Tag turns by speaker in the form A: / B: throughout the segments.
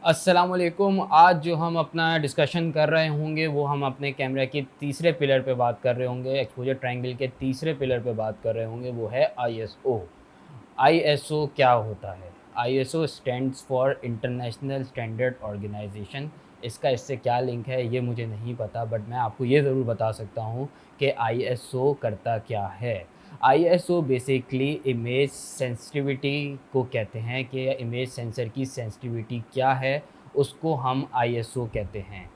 A: अस्सलामुअलैकुम। आज जो हम अपना डिस्कशन कर रहे होंगे वो हम अपने कैमरा के तीसरे पिलर पे बात कर रहे होंगे, एक्सपोज़र ट्रायंगल के तीसरे पिलर पे बात कर रहे होंगे, वो है आईएसओ। आईएसओ क्या होता है? ISO stands for international standard organisation. इसका इससे क्या लिंक है ये मुझे नहीं पता, बट मैं आपको ये ज़रूर बता सकता हूँ कि आईएसओ करता क्या है। आईएसओ बेसिकली इमेज सेंसिटिविटी को कहते हैं कि इमेज सेंसर की सेंसिटिविटी क्या है, उसको हम आईएसओ कहते हैं।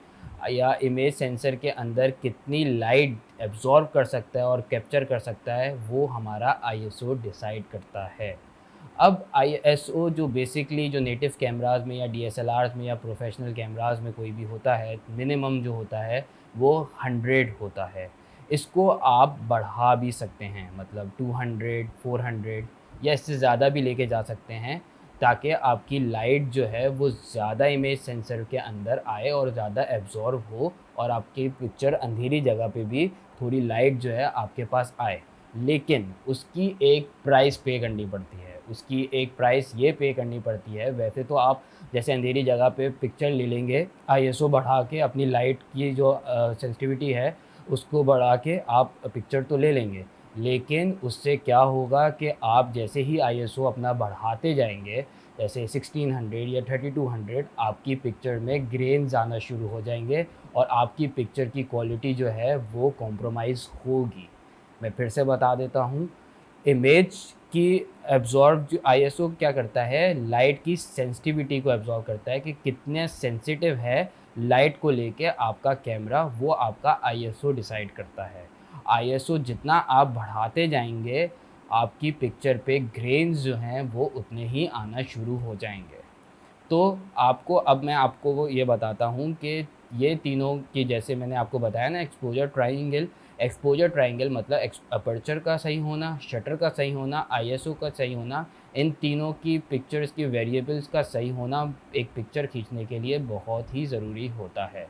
A: या इमेज सेंसर के अंदर कितनी लाइट एब्ज़ॉर्ब कर सकता है और कैप्चर कर सकता है, वो हमारा आईएसओ डिसाइड करता है। अब आईएसओ जो बेसिकली जो नेटिव कैमराज़ में या डीएसएलआर्स में या प्रोफेशनल कैमराज़ में कोई भी होता है, मिनिमम जो होता है वो 100 होता है। इसको आप बढ़ा भी सकते हैं, मतलब 200, 400 या इससे ज़्यादा भी लेके जा सकते हैं, ताकि आपकी लाइट जो है वो ज़्यादा इमेज सेंसर के अंदर आए और ज़्यादा एब्ज़ॉर्ब हो और आपकी पिक्चर अंधेरी जगह पे भी थोड़ी लाइट जो है आपके पास आए। लेकिन उसकी एक प्राइस पे करनी पड़ती है, उसकी एक प्राइस ये पे करनी पड़ती है। वैसे तो आप जैसे अंधेरी जगह पे पिक्चर ले लेंगे, आईएसओ बढ़ा के अपनी लाइट की जो सेंसिटिविटी है उसको बढ़ा के आप पिक्चर तो ले लेंगे, लेकिन उससे क्या होगा कि आप जैसे ही आईएसओ अपना बढ़ाते जाएँगे, जैसे 1600 या 3200, आपकी पिक्चर में ग्रेन्स आना शुरू हो जाएँगे और आपकी पिक्चर की क्वालिटी जो है वो कॉम्प्रोमाइज़ होगी। मैं फिर से बता देता हूँ, इमेज की एब्ज़ॉर्ब जो आईएसओ क्या करता है, लाइट की सेंसिटिविटी को एब्ज़ॉर्ब करता है कि कितने सेंसिटिव है लाइट को लेके आपका कैमरा, वो आपका आईएसओ डिसाइड करता है। आईएसओ जितना आप बढ़ाते जाएँगे, आपकी पिक्चर पे ग्रेन्स जो हैं वो उतने ही आना शुरू हो जाएँगे। तो आपको अब मैं आपको वो ये बताता हूँ कि ये तीनों की, जैसे मैंने आपको बताया ना, एक्सपोज़र ट्रायंगल मतलब अपर्चर का सही होना, शटर का सही होना, आईएसओ का सही होना, इन तीनों की पिक्चर्स की वेरिएबल्स का सही होना एक पिक्चर खींचने के लिए बहुत ही ज़रूरी होता है।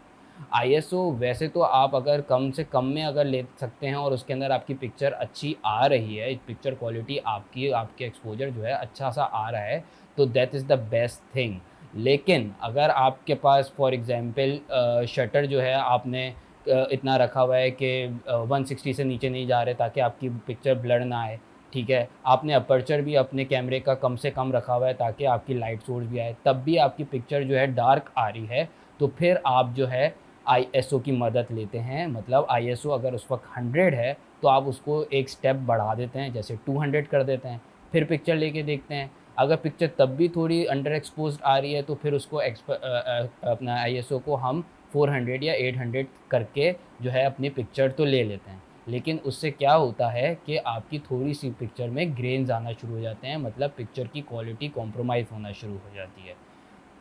A: आईएसओ वैसे तो आप अगर कम से कम में अगर ले सकते हैं और उसके अंदर आपकी पिक्चर अच्छी आ रही है, पिक्चर क्वालिटी आपकी आपके एक्सपोज़र जो है अच्छा-सा आ रहा है, तो that is the best thing. लेकिन अगर आपके पास फॉर एग्ज़ाम्पल शटर जो है आपने इतना रखा हुआ है कि 160 से नीचे नहीं जा रहे ताकि आपकी पिक्चर ब्लर ना आए, ठीक है? आपने अपर्चर भी अपने कैमरे का कम से कम रखा हुआ है ताकि आपकी लाइट सोर्स भी आए, तब भी आपकी पिक्चर जो है डार्क आ रही है, तो फिर आप जो है आईएसओ की मदद लेते हैं। मतलब आईएसओ अगर उस वक़्त 100 है, तो आप उसको एक स्टेप बढ़ा देते हैं, जैसे 200 कर देते हैं, फिर पिक्चर लेके देखते हैं। अगर पिक्चर तब भी थोड़ी अंडर एक्सपोज़्ड आ रही है, तो फिर उसको अपना आईएसओ को हम 400 या 800 करके जो है अपनी पिक्चर तो ले लेते हैं। लेकिन उससे क्या होता है कि आपकी थोड़ी-सी पिक्चर में ग्रेन्स आना शुरू हो जाते हैं, मतलब पिक्चर की क्वालिटी कॉम्प्रोमाइज़ होना शुरू हो जाती है।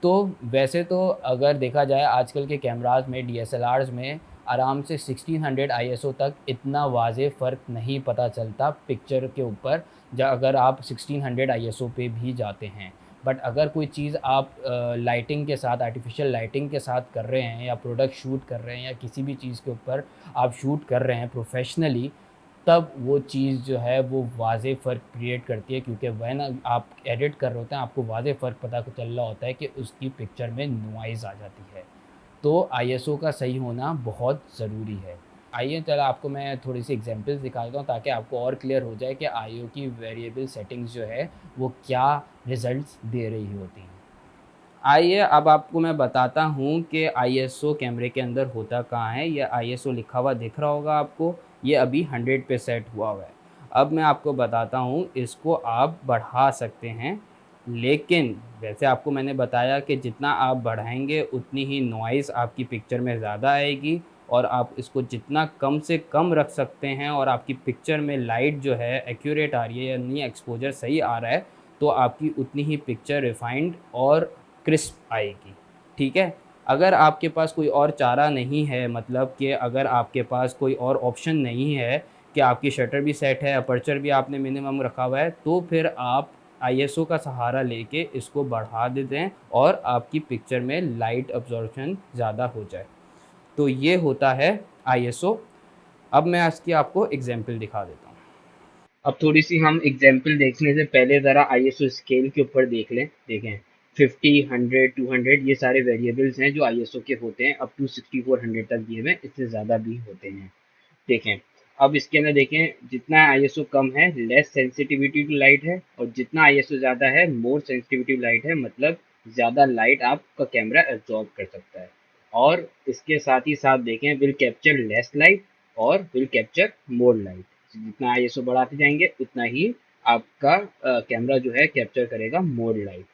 A: तो वैसे तो अगर देखा जाए आजकल के कैमराज़ में, डीएसएलआर्स में आराम से 1600 आईएसओ तक इतना वाज़ेह फ़र्क नहीं पता चलता पिक्चर के ऊपर, ज अगर आप 1600 आईएसओ पे भी जाते हैं। बट अगर कोई चीज़ आप लाइटिंग के साथ, आर्टिफ़िशियल लाइटिंग के साथ कर रहे हैं या प्रोडक्ट शूट कर रहे हैं या किसी भी चीज़ के ऊपर आप शूट कर रहे हैं प्रोफ़ेशनली, तब वो चीज़ जो है वो वाज़ेह फ़र्क क्रिएट करती है, क्योंकि व्हेन आप एडिट कर रहे होते हैं, आपको वाज़ेह फ़र्क पता चल रहा होता है कि उसकी पिक्चर में नॉइज़ आ जाती है। तो आईएसओ का सही होना बहुत ज़रूरी है। आइए चलो आपको मैं थोड़ी-सी एग्ज़ाम्पल्स दिखा देता हूँ ताकि आपको और क्लियर हो जाए कि आईओ की वेरिएबल सेटिंग्स जो है वो क्या रिज़ल्ट्स दे रही होती हैं। आइए अब आपको मैं बताता हूँ कि आईएसओ कैमरे के अंदर होता कहाँ है। ये आईएसओ लिखा हुआ दिख रहा होगा आपको, ये अभी 100 पे सेट हुआ हुआ है। अब मैं आपको बताता हूँ, इसको आप बढ़ा सकते हैं, लेकिन वैसे आपको मैंने बताया कि जितना आप बढ़ाएँगे उतनी ही नॉइज़ आपकी पिक्चर में ज़्यादा आएगी, और आप इसको जितना कम से कम रख सकते हैं और आपकी पिक्चर में लाइट जो है एक्यूरेट आ रही है, यानी एक्सपोज़र सही आ रहा है, तो आपकी उतनी ही पिक्चर रिफ़ाइंड और क्रिस्प आएगी, ठीक है? अगर आपके पास कोई और चारा नहीं है, मतलब कि अगर आपके पास कोई और ऑप्शन नहीं है कि आपकी शटर भी सेट है, अपर्चर भी आपने मिनिमम रखा हुआ है, तो फिर आप आईएसओ का सहारा लेके इसको बढ़ा देते हैं और आपकी पिक्चर में लाइट अब्ज़ॉर्प्शन ज़्यादा हो जाए। तो ये होता है आईएसओ। अब मैं इसकी आपको एग्ज़ाम्पल दिखा देता हूँ। अब थोड़ी-सी हम एग्ज़ाम्पल देखने से पहले ज़रा आईएसओ स्केल के ऊपर देख लें। देखें, 50, 100, 200 ये सारे वेरिएबल्स हैं जो आईएसओ के होते हैं, अप टू 6400 तक दिए हुए, इससे ज़्यादा भी होते हैं। देखें, अब इसके अंदर देखें, जितना आईएसओ कम है लेस सेंसिटिविटी टू लाइट है, और जितना आईएसओ ज़्यादा है मोर सेंसिटिविटी टू लाइट है, मतलब ज़्यादा लाइट आपका कैमरा एब्जॉर्ब कर सकता है। और इसके साथ ही साथ देखें, विल कैप्चर लेस लाइट और विल कैप्चर मोर लाइट। जितना आईएसओ बढ़ाते जाएंगे उतना ही आपका कैमरा जो है कैप्चर करेगा मोर लाइट।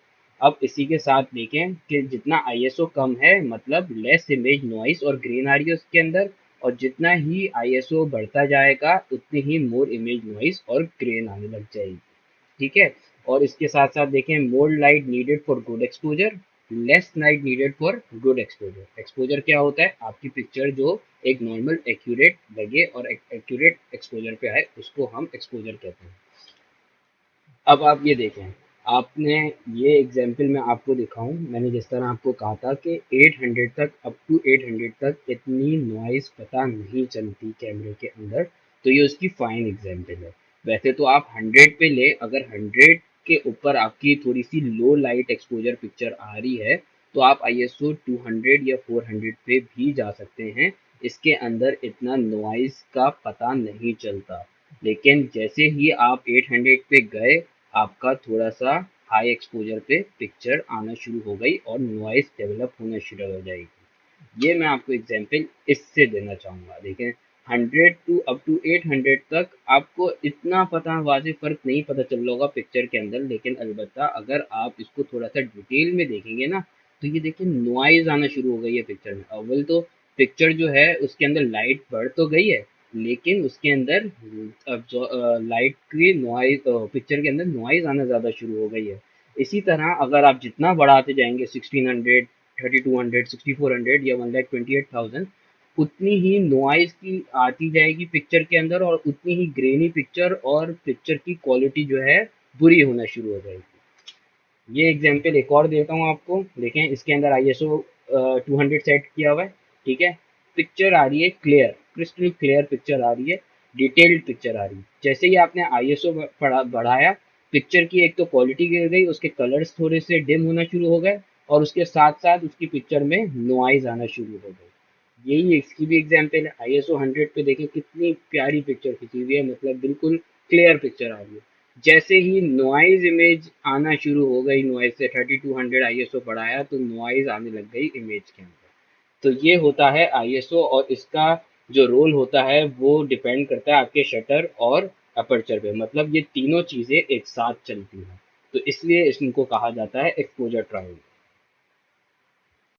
A: अब इसी के साथ देखें कि जितना आईएसओ कम है मतलब लेस इमेज नॉइस और ग्रेन आ रही है उसके अंदर, और जितना ही आईएसओ बढ़ता जाएगा उतनी ही मोर इमेज नॉइस और ग्रेन आने लग जाएगी। ठीक है। और इसके साथ साथ देखें, मोर light needed for good exposure, less light needed for good exposure. Exposure क्या होता है, आपकी पिक्चर जो एक नॉर्मल एक्यूरेट लगे और एक्यूरेट एक्सपोजर पे आए उसको हम एक्सपोजर कहते हैं। अब आप ये देखें, आपने ये एग्जाम्पल मैं आपको दिखाऊं, मैंने जिस तरह आपको कहा था कि 800 तक, अप टू 800 तक इतनी नॉइज़ पता नहीं चलती कैमरे के अंदर, तो ये उसकी फाइन एग्जाम्पल है। वैसे तो आप 100 पे ले, अगर 100 के ऊपर आपकी थोड़ी सी लो लाइट एक्सपोजर पिक्चर आ रही है तो आप आईएसओ 200 या 400 पे भी जा सकते हैं, इसके अंदर इतना नॉइज़ का पता नहीं चलता। लेकिन जैसे ही आप 800 पे गए, आपका थोड़ा सा हाई एक्सपोजर पे पिक्चर आना शुरू हो गई और नॉइस डेवलप होना शुरू हो जाएगी। ये मैं आपको एग्जांपल इससे देना चाहूँगा। देखें, 100 टू अप टू 800 तक आपको इतना पता वाज़ेह फ़र्क नहीं पता चल रहा होगा पिक्चर के अंदर, लेकिन अलबत्ता अगर आप इसको थोड़ा सा डिटेल में देखेंगे ना, तो ये देखिए नॉइज़ आना शुरू हो गई है पिक्चर में। अव्वल तो पिक्चर जो है उसके अंदर लाइट बढ़ तो गई है, लेकिन उसके अंदर लाइट की नॉइज, पिक्चर के अंदर नॉइज आना ज़्यादा शुरू हो गई है। इसी तरह अगर आप जितना बढ़ाते जाएंगे 1600, 3200, 6400 या 1,28,000, उतनी ही नॉइज की आती जाएगी पिक्चर के अंदर, और उतनी ही ग्रेनी पिक्चर और पिक्चर की क्वालिटी जो है बुरी होना शुरू हो जाएगी। ये एग्जांपल एक और देता हूँ आपको। देखें, इसके अंदर आईएसओ 200 सेट किया हुआ है। ठीक है। पिक्चर आ रही है क्लियर, क्रिस्टल क्लियर पिक्चर आ रही है, डिटेल्ड पिक्चर आ रही है। जैसे ही आपने आईएसओ बढ़ाया, पिक्चर की एक तो क्वालिटी गिर गई, उसके कलर्स थोड़े से डिम होना शुरू हो गए, और उसके साथ साथ उसकी पिक्चर में नॉइज आना शुरू हो गई। यही इसकी भी एग्जाम्पल है। आईएसओ 100 पे देखें कितनी प्यारी पिक्चर खिंची हुई है, मतलब बिल्कुल क्लियर पिक्चर आ रही है। जैसे ही नॉइज इमेज आना शुरू हो गई, नॉइज से 3200 आईएसओ बढ़ाया तो नॉइज आने लग गई इमेज के अंदर। तो ये होता है आईएसओ, और इसका जो रोल होता है वो डिपेंड करता है आपके शटर और अपर्चर पे, मतलब ये तीनों चीज़ें एक साथ चलती हैं, तो इसलिए इनको कहा जाता है एक्सपोजर ट्रायंगल।